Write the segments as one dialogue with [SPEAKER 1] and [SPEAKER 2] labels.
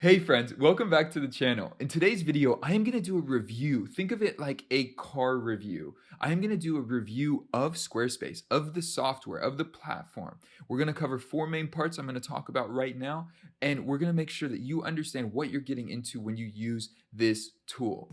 [SPEAKER 1] Hey friends, welcome back to the channel. In today's video, I am going to do a review. Think of it like a car review. I am going to do a review of Squarespace, of the software, of the platform. We're going to cover four main parts I'm going to talk about right now, and we're going to make sure that you understand what you're getting into when you use this tool.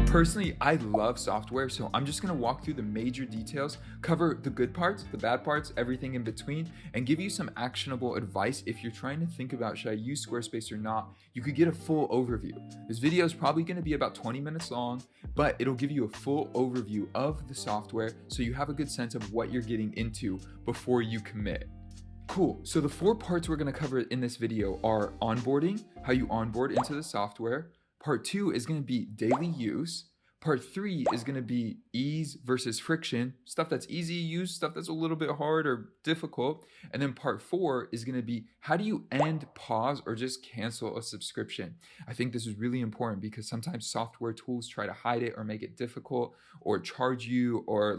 [SPEAKER 1] Personally, I love software, so I'm just going to walk through the major details, cover the good parts, the bad parts, everything in between, and give you some actionable advice if you're trying to think about should I use Squarespace or not. You could get a full overview. This video is probably going to be about 20 minutes long, but it'll give you a full overview of the software so you have a good sense of what you're getting into before you commit. Cool, so the four parts we're going to cover in this video are onboarding, how you onboard into the software. Part 2 is going to be daily use. Part 3 is going to be ease versus friction, stuff that's easy to use, stuff that's a little bit hard or difficult. And then part 4 is going to be how do you end, pause, or just cancel a subscription? I think this is really important because sometimes software tools try to hide it or make it difficult or charge you or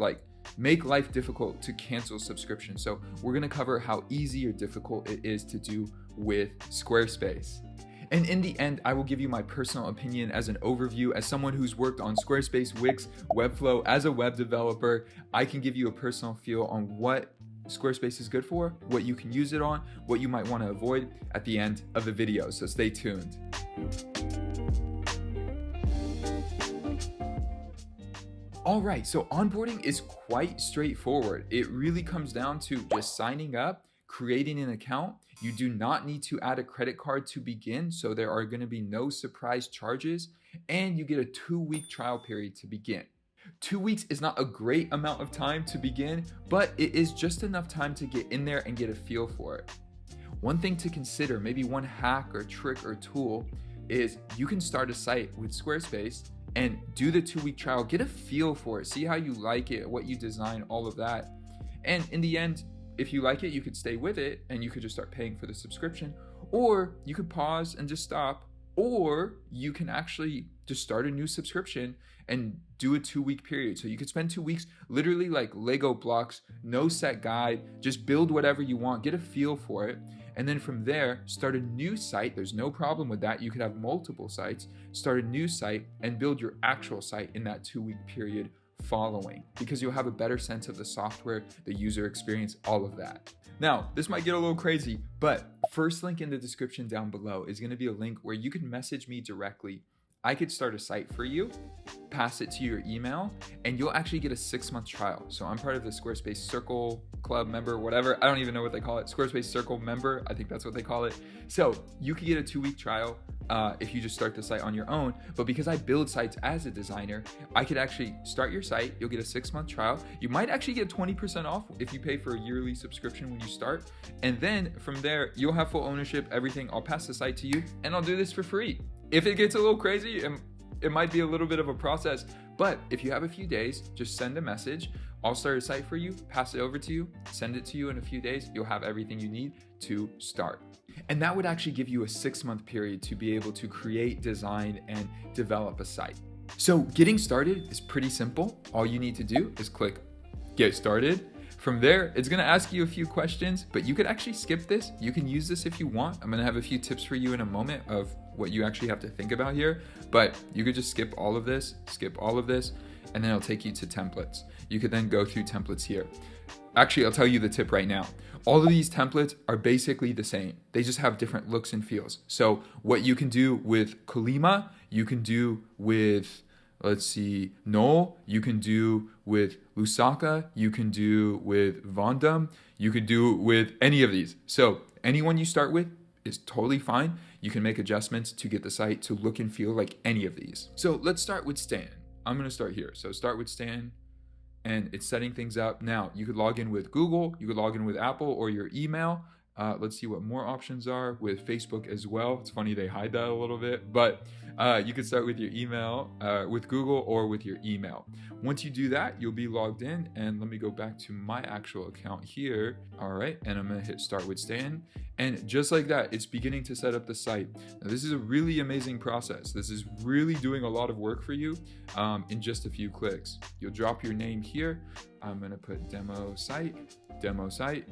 [SPEAKER 1] make life difficult to cancel subscription. So we're going to cover how easy or difficult it is to do with Squarespace. And in the end, I will give you my personal opinion as an overview. As someone who's worked on Squarespace, Wix, Webflow, as a web developer, I can give you a personal feel on what Squarespace is good for, what you can use it on, what you might want to avoid at the end of the video. So stay tuned. All right, so onboarding is quite straightforward. It really comes down to just signing up, creating an account. You do not need to add a credit card to begin, so there are going to be no surprise charges, and you get a 2-week trial period to begin. 2 weeks is not a great amount of time to begin, but it is just enough time to get in there and get a feel for it. One thing to consider, maybe one hack or trick or tool, is you can start a site with Squarespace and do the 2-week trial, get a feel for it, see how you like it, what you design, all of that. And in the end, if you like it, you could stay with it and you could just start paying for the subscription, or you could pause and just stop, or you can actually just start a new subscription and do a 2-week period. So you could spend 2 weeks literally like Lego blocks, no set guide, just build whatever you want, get a feel for it. And then from there, start a new site. There's no problem with that. You could have multiple sites, start a new site and build your actual site in that 2-week period following, because you'll have a better sense of the software, the user experience, all of that. Now, this might get a little crazy, but first link in the description down below is going to be a link where you can message me directly. I could start a site for you, pass it to your email, and you'll actually get a 6-month trial. So I'm part of the Squarespace Circle Club member, whatever. I don't even know what they call it. Squarespace Circle member, I think that's what they call it. So you could get a 2-week trial if you just start the site on your own. But because I build sites as a designer, I could actually start your site. You'll get a 6-month trial. You might actually get 20% off if you pay for a yearly subscription when you start. And then from there, you'll have full ownership, everything. I'll pass the site to you and I'll do this for free. If it gets a little crazy, it might be a little bit of a process, but if you have a few days, just send a message. I'll start a site for you, pass it over to you, send it to you in a few days. You'll have everything you need to start. And that would actually give you a 6-month period to be able to create, design, and develop a site. So getting started is pretty simple. All you need to do is click Get Started. From there, it's going to ask you a few questions, but you could actually skip this. You can use this if you want. I'm going to have a few tips for you in a moment of what you actually have to think about here, but you could just skip all of this, and then it'll take you to templates. You could then go through templates here. Actually, I'll tell you the tip right now. All of these templates are basically the same. They just have different looks and feels. So what you can do with Kolima, you can do with No, you can do with Lusaka, you can do with Vondam, you could do with any of these. So anyone you start with is totally fine. You can make adjustments to get the site to look and feel like any of these. So let's start with Stan. I'm going to start here. So start with Stan, and it's setting things up. Now you could log in with Google, you could log in with Apple or your email. Let's see what more options are with Facebook as well. It's funny they hide that a little bit, but you can start with your email, with Google or with your email. Once you do that, you'll be logged in, and let me go back to my actual account here. All right, and I'm gonna hit Start with Stan, and just like that, it's beginning to set up the site. Now, this is a really amazing process. This is really doing a lot of work for you in just a few clicks. You'll drop your name here. I'm gonna put demo site,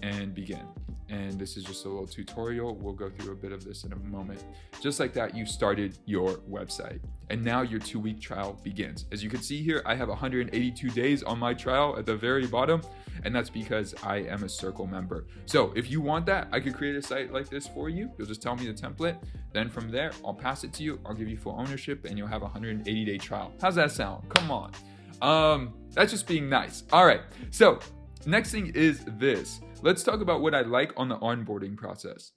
[SPEAKER 1] and begin. And this is just a little tutorial. We'll go through a bit of this in a moment. Just like that, you started your website. And now your 2-week trial begins. As you can see here, I have 182 days on my trial at the very bottom. And that's because I am a Circle member. So if you want that, I could create a site like this for you. You'll just tell me the template. Then from there, I'll pass it to you. I'll give you full ownership and you'll have a 180-day trial. How's that sound? Come on. That's just being nice. All right. So next thing is this. Let's talk about what I like on the onboarding process.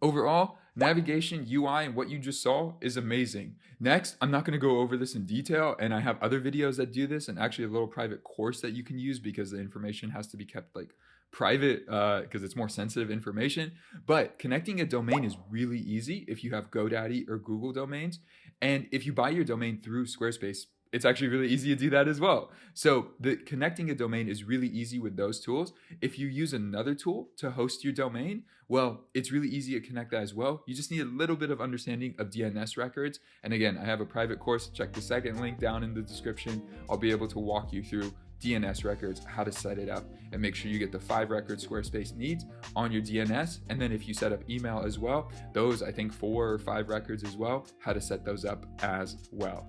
[SPEAKER 1] Overall, navigation, UI, and what you just saw is amazing. Next, I'm not going to go over this in detail, and I have other videos that do this, and actually a little private course that you can use because the information has to be kept like private because it's more sensitive information. But connecting a domain is really easy if you have GoDaddy or Google domains. And if you buy your domain through Squarespace, it's actually really easy to do that as well. So the connecting a domain is really easy with those tools. If you use another tool to host your domain, well, it's really easy to connect that as well. You just need a little bit of understanding of DNS records. And again, I have a private course. Check the second link down in the description. I'll be able to walk you through DNS records, how to set it up, and make sure you get the 5 records Squarespace needs on your DNS. And then if you set up email as well, those, I think 4 or 5 records as well, how to set those up as well.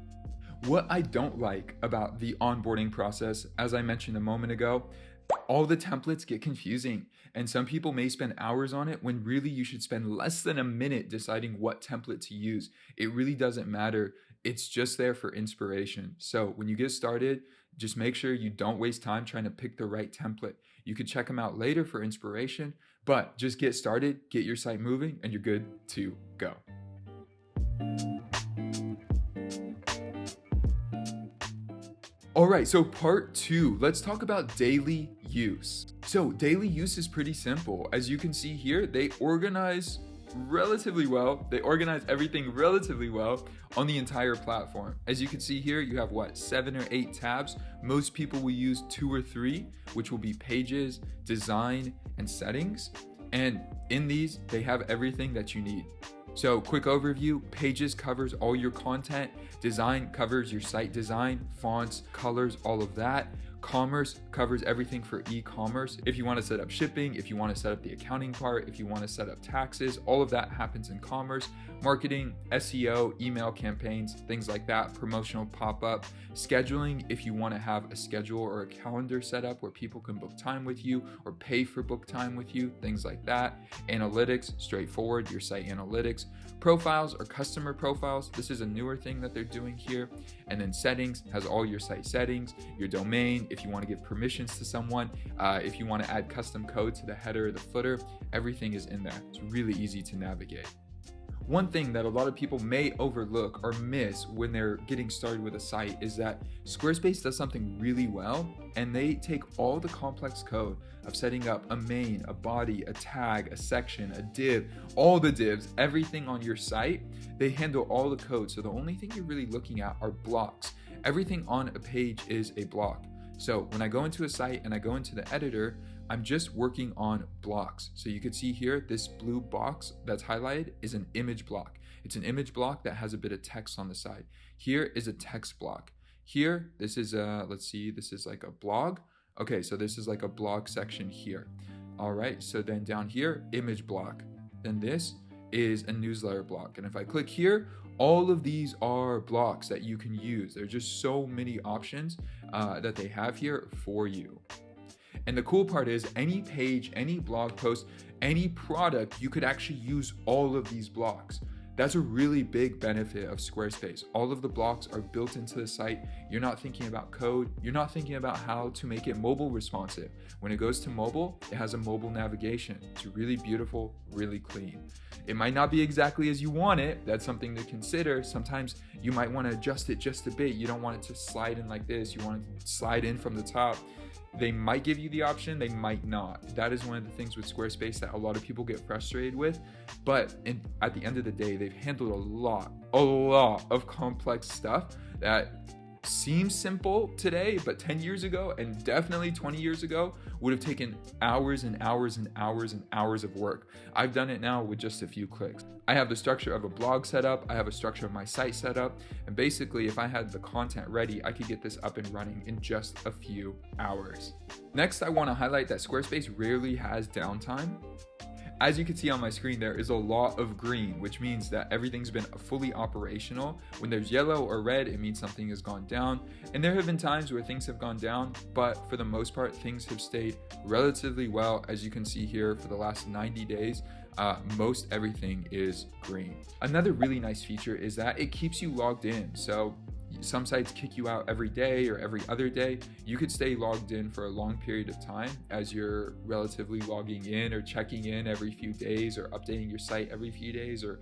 [SPEAKER 1] What I don't like about the onboarding process, as I mentioned a moment ago, all the templates get confusing and some people may spend hours on it when really you should spend less than a minute deciding what template to use. It really doesn't matter. It's just there for inspiration. So when you get started, just make sure you don't waste time trying to pick the right template. You could check them out later for inspiration, but just get started, get your site moving, and you're good to go. All right, so part 2, let's talk about daily use. So daily use is pretty simple. As you can see here, they organize relatively well. They organize everything relatively well on the entire platform. As you can see here, you have 7 or 8 tabs. Most people will use 2 or 3, which will be pages, design, and settings. And in these, they have everything that you need. So quick overview, pages covers all your content, design covers your site design, fonts, colors, all of that. Commerce covers everything for e-commerce. If you want to set up shipping, if you want to set up the accounting part, if you want to set up taxes, all of that happens in commerce. Marketing, SEO, email campaigns, things like that, promotional pop-up, scheduling, if you want to have a schedule or a calendar set up where people can book time with you or pay for book time with you, things like that. Analytics, straightforward, your site analytics. Profiles or customer profiles, this is a newer thing that they're doing here. And then settings has all your site settings, your domain, if you want to give permissions to someone, if you want to add custom code to the header or the footer, everything is in there. It's really easy to navigate. One thing that a lot of people may overlook or miss when they're getting started with a site is that Squarespace does something really well, and they take all the complex code of setting up a main, a body, a tag, a section, a div, all the divs, everything on your site. They handle all the code. So the only thing you're really looking at are blocks. Everything on a page is a block. So when I go into a site and I go into the editor, I'm just working on blocks. So you can see here, this blue box that's highlighted is an image block. It's an image block that has a bit of text on the side. Here is a text block. Here, this is let's see, this is like a blog. Okay, so this is like a blog section here. All right, so then down here, image block. Then this is a newsletter block. And if I click here, all of these are blocks that you can use. There's just so many options that they have here for you. And the cool part is any page, any blog post, any product, you could actually use all of these blocks. That's a really big benefit of Squarespace. All of the blocks are built into the site. You're not thinking about code. You're not thinking about how to make it mobile responsive. When it goes to mobile, it has a mobile navigation. It's really beautiful, really clean. It might not be exactly as you want it. That's something to consider. Sometimes you might want to adjust it just a bit. You don't want it to slide in like this. You want it to slide in from the top. They might give you the option, they might not. That is one of the things with Squarespace that a lot of people get frustrated with. But at the end of the day, they've handled a lot of complex stuff that seems simple today, but 10 years ago and definitely 20 years ago would have taken hours and hours and hours and hours of work. I've done it now with just a few clicks. I have the structure of a blog set up, I have a structure of my site set up, and basically if I had the content ready, I could get this up and running in just a few hours. Next, I want to highlight that Squarespace rarely has downtime. As you can see on my screen, there is a lot of green, which means that everything's been fully operational. When there's yellow or red, it means something has gone down. And there have been times where things have gone down, but for the most part, things have stayed relatively well. As you can see here, for the last 90 days, most everything is green. Another really nice feature is that it keeps you logged in. So some sites kick you out every day or every other day. You could stay logged in for a long period of time as you're relatively logging in or checking in every few days or updating your site every few days or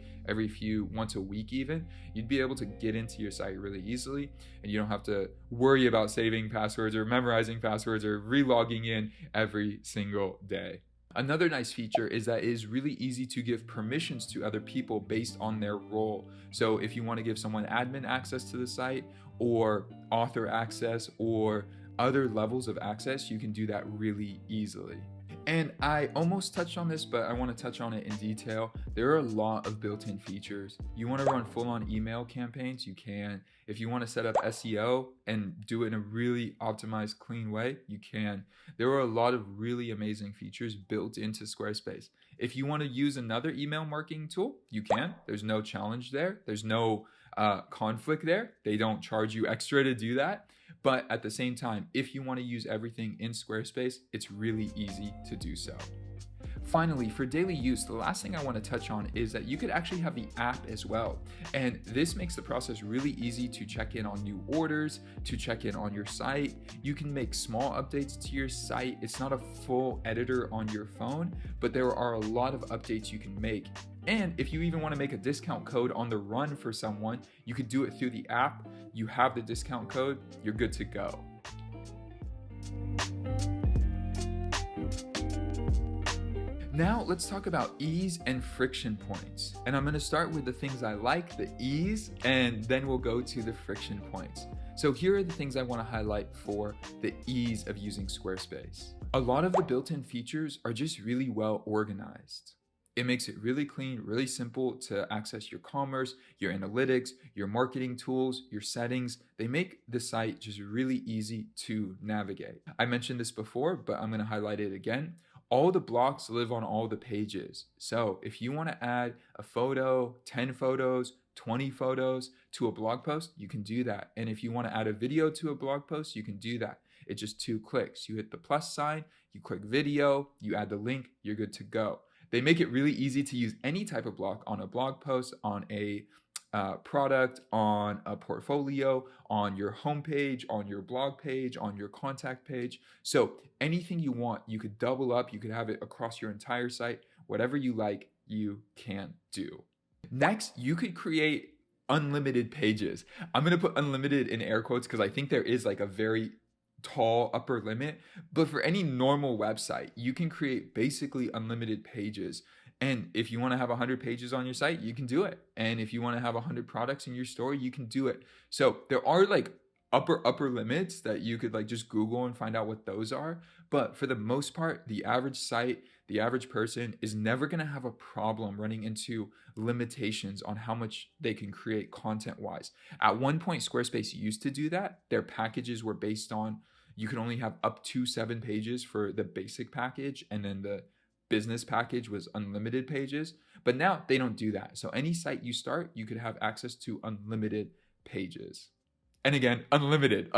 [SPEAKER 1] once a week even. You'd be able to get into your site really easily, and you don't have to worry about saving passwords or memorizing passwords or re-logging in every single day. Another nice feature is that it is really easy to give permissions to other people based on their role. So if you want to give someone admin access to the site or author access or other levels of access, you can do that really easily. And I almost touched on this, but I want to touch on it in detail. There are a lot of built-in features. You want to run full-on email campaigns, you can. If you want to set up SEO and do it in a really optimized, clean way, you can. There are a lot of really amazing features built into Squarespace. If you want to use another email marketing tool, you can. There's no challenge there. There's no conflict there. They don't charge you extra to do that. But at the same time, if you want to use everything in Squarespace, it's really easy to do so. Finally, for daily use, the last thing I want to touch on is that you could actually have the app as well. And this makes the process really easy to check in on new orders, to check in on your site. You can make small updates to your site. It's not a full editor on your phone, but there are a lot of updates you can make. And if you even want to make a discount code on the run for someone, you could do it through the app. You have the discount code, you're good to go. Now let's talk about ease and friction points. And I'm going to start with the things I like, the ease, and then we'll go to the friction points. So here are the things I want to highlight for the ease of using Squarespace. A lot of the built-in features are just really well organized. It makes it really clean, really simple to access your commerce, your analytics, your marketing tools, your settings. They make the site just really easy to navigate. I mentioned this before, but I'm going to highlight it again. All the blocks live on all the pages. So if you want to add a photo, 10 photos, 20 photos to a blog post, you can do that. And if you want to add a video to a blog post, you can do that. It's just 2 clicks. You hit the plus sign, you click video, you add the link, you're good to go. They make it really easy to use any type of block on a blog post, on a product, on a portfolio, on your homepage, on your blog page, on your contact page. So anything you want, you could double up, you could have it across your entire site. Whatever you like, you can do. Next, you could create unlimited pages. I'm going to put unlimited in air quotes because I think there is like a very tall upper limit, but for any normal website, you can create basically unlimited pages. And if you want to have 100 pages on your site, you can do it. And if you want to have 100 products in your store, you can do it. So there are like upper limits that you could like just Google and find out what those are. But for the most part, the average site, the average person is never going to have a problem running into limitations on how much they can create content wise. At one point, Squarespace used to do that. Their packages were based on, you can only have up to 7 pages for the basic package, and then the business package was unlimited pages. But now they don't do that. So any site you start, you could have access to unlimited pages. And again, unlimited,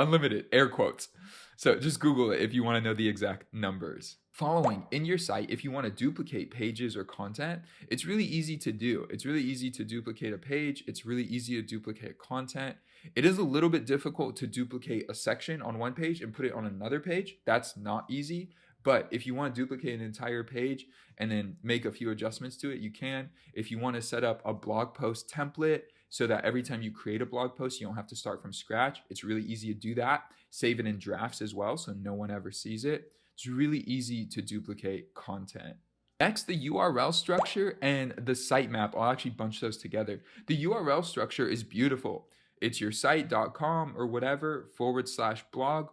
[SPEAKER 1] air quotes. So just Google it if you want to know the exact numbers. Following, in your site, if you want to duplicate pages or content, it's really easy to do. It's really easy to duplicate a page. It's really easy to duplicate content. It is a little bit difficult to duplicate a section on one page and put it on another page. That's not easy. But if you want to duplicate an entire page and then make a few adjustments to it, you can. If you want to set up a blog post template so that every time you create a blog post, you don't have to start from scratch, it's really easy to do that. Save it in drafts as well so no one ever sees it. It's really easy to duplicate content. Next, the URL structure and the sitemap. I'll actually bunch those together. The URL structure is beautiful. It's your site.com or whatever /blog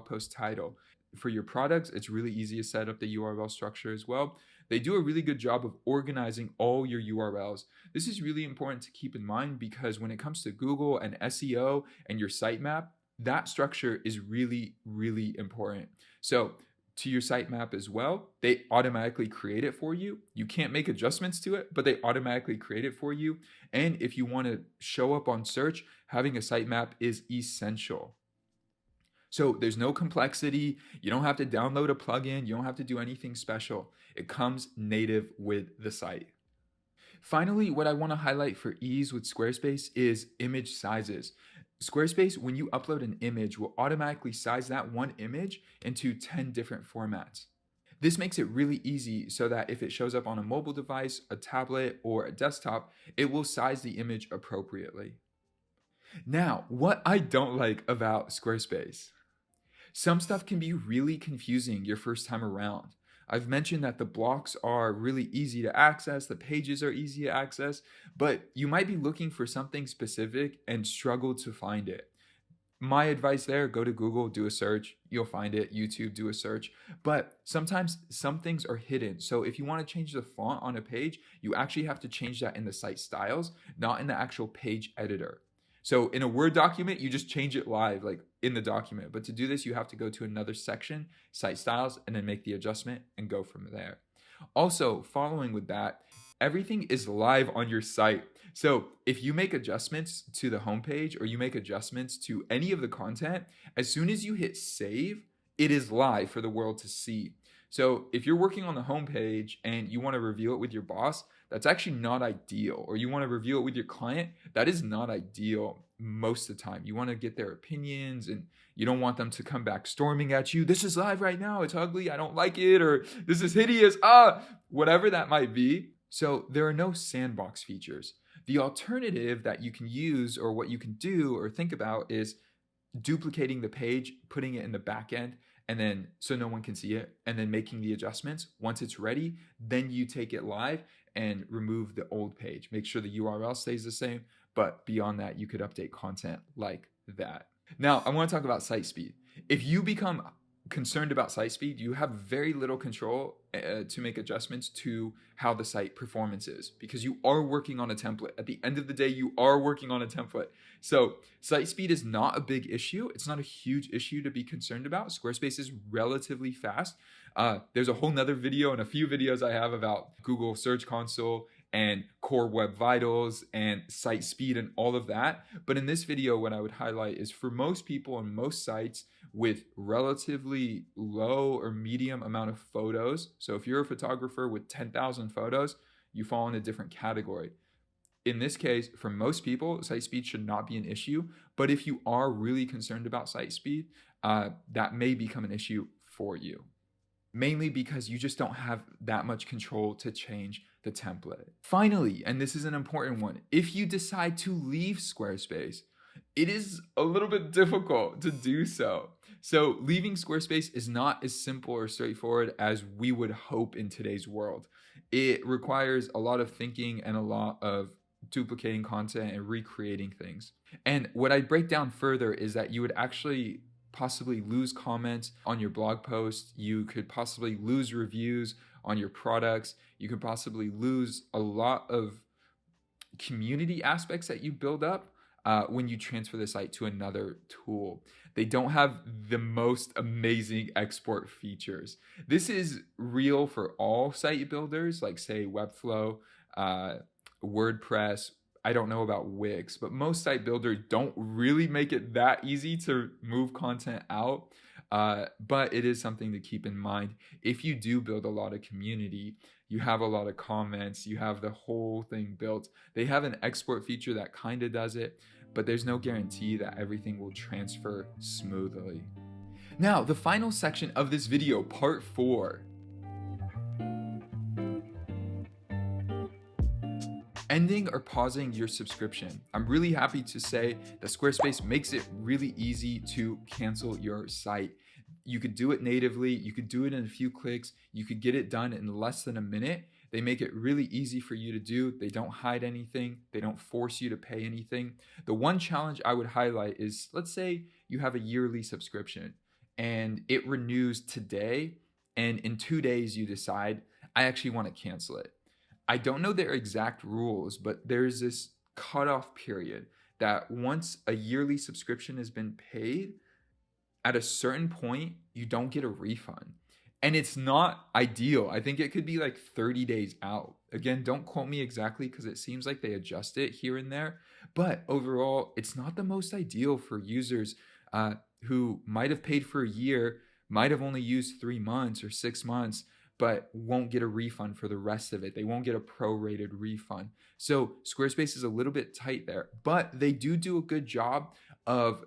[SPEAKER 1] post title. For your products, it's really easy to set up the URL structure as well. They do a really good job of organizing all your URLs. This is really important to keep in mind because when it comes to Google and SEO and your sitemap, that structure is really, really important. So to your sitemap as well. They automatically create it for you. You can't make adjustments to it, but they automatically create it for you. And if you want to show up on search, having a sitemap is essential. So there's no complexity. You don't have to download a plugin. You don't have to do anything special. It comes native with the site. Finally, what I want to highlight for ease with Squarespace is image sizes. Squarespace, when you upload an image, will automatically size that one image into 10 different formats. This makes it really easy so that if it shows up on a mobile device, a tablet, or a desktop, it will size the image appropriately. Now, what I don't like about Squarespace. Some stuff can be really confusing your first time around. I've mentioned that the blocks are really easy to access, the pages are easy to access, but you might be looking for something specific and struggle to find it. My advice there, go to Google, do a search, you'll find it. YouTube, do a search. But sometimes some things are hidden. So if you want to change the font on a page, you actually have to change that in the site styles, not in the actual page editor. So in a Word document, you just change it live, like in the document. But to do this, you have to go to another section, site styles, and then make the adjustment and go from there. Also, following with that, everything is live on your site. So if you make adjustments to the homepage or you make adjustments to any of the content, as soon as you hit save, it is live for the world to see. So if you're working on the homepage and you want to review it with your boss, that's actually not ideal. Or you want to review it with your client, that is not ideal most of the time. You want to get their opinions and you don't want them to come back storming at you. This is live right now. It's ugly. I don't like it. Or this is hideous. Whatever that might be. So there are no sandbox features. The alternative that you can use or what you can do or think about is duplicating the page, putting it in the back end, and then so no one can see it, and then making the adjustments. Once it's ready, then you take it live and remove the old page. Make sure the URL stays the same, but beyond that, you could update content like that. Now, I want to talk about site speed. If you become concerned about site speed, you have very little control to make adjustments to how the site performance is because you are working on a template. At the end of the day, you are working on a template. So site speed is not a big issue. It's not a huge issue to be concerned about. Squarespace is relatively fast. There's a whole nother video and a few videos I have about Google Search Console and Core Web Vitals and site speed and all of that. But in this video, what I would highlight is for most people on most sites with relatively low or medium amount of photos. So if you're a photographer with 10,000 photos, you fall in a different category. In this case, for most people, site speed should not be an issue. But if you are really concerned about site speed, that may become an issue for you. Mainly because you just don't have that much control to change the template. Finally, and this is an important one, if you decide to leave Squarespace, it is a little bit difficult to do so. So leaving Squarespace is not as simple or straightforward as we would hope in today's world. It requires a lot of thinking and a lot of duplicating content and recreating things. And what I break down further is that you would actually possibly lose comments on your blog post. You could possibly lose reviews on your products. You could possibly lose a lot of community aspects that you build up when you transfer the site to another tool. They don't have the most amazing export features. This is real for all site builders, like say Webflow, WordPress. I don't know about Wix, but most site builders don't really make it that easy to move content out. But it is something to keep in mind. If you do build a lot of community, you have a lot of comments, you have the whole thing built. They have an export feature that kind of does it, but there's no guarantee that everything will transfer smoothly. Now, the final section of this video, part 4. Ending or pausing your subscription. I'm really happy to say that Squarespace makes it really easy to cancel your site. You could do it natively, you could do it in a few clicks, you could get it done in less than a minute. They make it really easy for you to do. They don't hide anything. They don't force you to pay anything. The one challenge I would highlight is, let's say you have a yearly subscription and it renews today, and in 2 days you decide, I actually want to cancel it. I don't know their exact rules, but there's this cutoff period that once a yearly subscription has been paid, at a certain point, you don't get a refund. and it's not ideal. I think it could be like 30 days out. Again, don't quote me exactly because it seems like they adjust it here and there. But overall, it's not the most ideal for users who might have paid for a year, might have only used 3 months or 6 months, but won't get a refund for the rest of it. They won't get a prorated refund. So Squarespace is a little bit tight there, but they do a good job of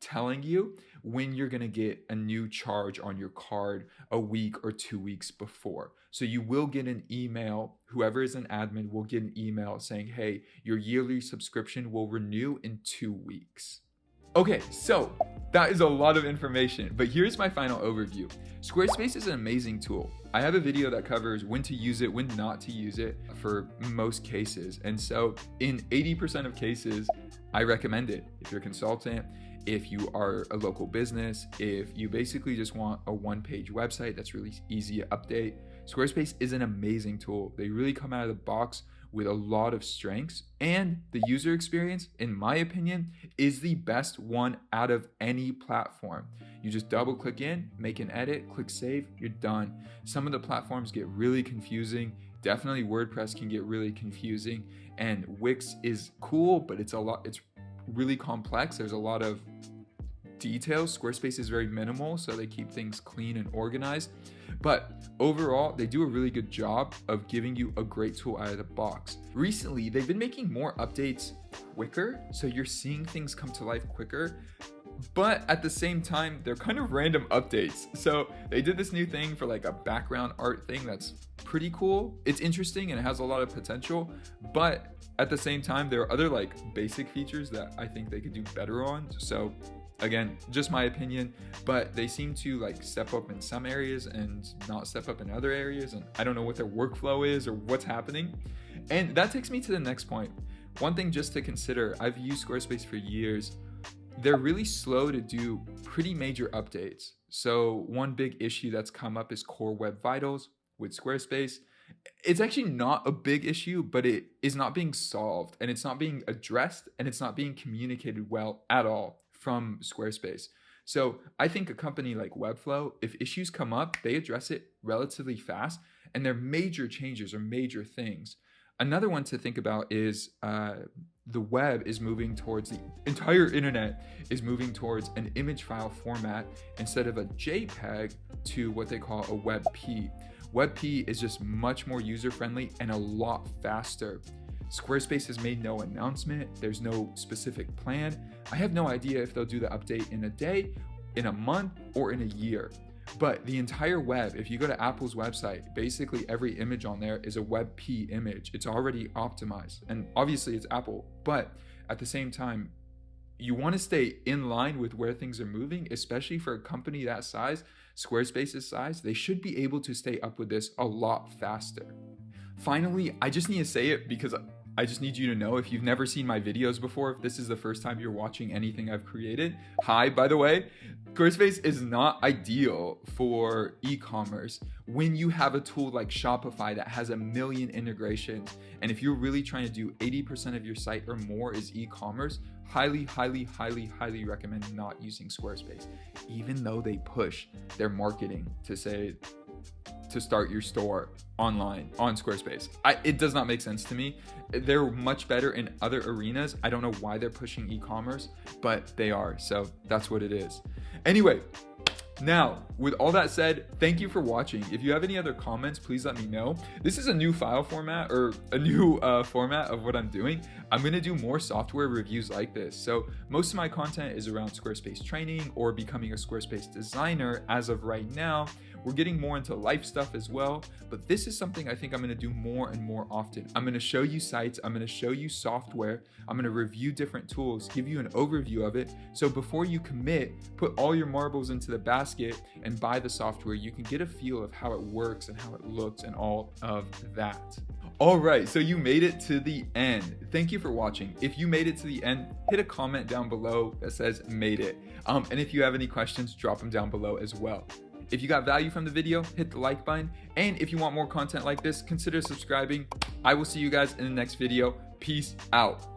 [SPEAKER 1] telling you when you're going to get a new charge on your card a week or 2 weeks before. So you will get an email. Whoever is an admin will get an email saying, hey, your yearly subscription will renew in 2 weeks. Okay, so that is a lot of information, but here's my final overview. Squarespace is an amazing tool. I have a video that covers when to use it, when not to use it for most cases. And so in 80% of cases, I recommend it. If you're a consultant, if you are a local business, if you basically just want a one-page website that's really easy to update, Squarespace is an amazing tool. They really come out of the box with a lot of strengths, and the user experience, in my opinion, is the best one out of any platform. You just double click in, make an edit, click save, you're done. Some of the platforms get really confusing. Definitely WordPress can get really confusing, and Wix is cool, but it's really complex. There's a lot of details. Squarespace is very minimal, so they keep things clean and organized. But overall, they do a really good job of giving you a great tool out of the box. Recently, they've been making more updates quicker, so you're seeing things come to life quicker. But at the same time, they're kind of random updates. So they did this new thing for like a background art thing that's pretty cool. It's interesting and it has a lot of potential, but at the same time, there are other like basic features that I think they could do better on. So again, just my opinion, but they seem to like step up in some areas and not step up in other areas. And I don't know what their workflow is or what's happening. And that takes me to the next point. One thing just to consider, I've used Squarespace for years. They're really slow to do pretty major updates. So one big issue that's come up is Core Web Vitals with Squarespace. It's actually not a big issue, but it is not being solved, and it's not being addressed, and it's not being communicated well at all from Squarespace. So I think a company like Webflow, if issues come up, they address it relatively fast, and they're major changes or major things. Another one to think about is the web is moving towards, the entire internet is moving towards an image file format instead of a JPEG to what they call a WebP. WebP is just much more user-friendly and a lot faster. Squarespace has made no announcement. There's no specific plan. I have no idea if they'll do the update in a day, in a month, or in a year. But the entire web, if you go to Apple's website, basically every image on there is a WebP image. It's already optimized. And obviously it's Apple, but at the same time, you want to stay in line with where things are moving, especially for a company that size, Squarespace's size. They should be able to stay up with this a lot faster. Finally, I just need to say it because I just need you to know, if you've never seen my videos before, if this is the first time you're watching anything I've created, hi, by the way, Squarespace is not ideal for e-commerce when you have a tool like Shopify that has 1 million integrations. And if you're really trying to do 80% of your site or more is e-commerce, highly recommend not using Squarespace, even though they push their marketing to say to start your store online on Squarespace. It does not make sense to me. They're much better in other arenas. I don't know why they're pushing e-commerce, but they are. So that's what it is. Anyway, now, with all that said, thank you for watching. If you have any other comments, please let me know. This is a new file format, or a new format of what I'm doing. I'm going to do more software reviews like this. So most of my content is around Squarespace training or becoming a Squarespace designer as of right now. We're getting more into life stuff as well, but this is something I think I'm going to do more and more often. I'm going to show you sites, I'm going to show you software, I'm going to review different tools, give you an overview of it. So before you commit, put all your marbles into the basket and buy the software. You can get a feel of how it works and how it looks and all of that. All right, so you made it to the end. Thank you for watching. If you made it to the end, hit a comment down below that says made it. And if you have any questions, drop them down below as well. If you got value from the video, hit the like button. And if you want more content like this, consider subscribing. I will see you guys in the next video. Peace out.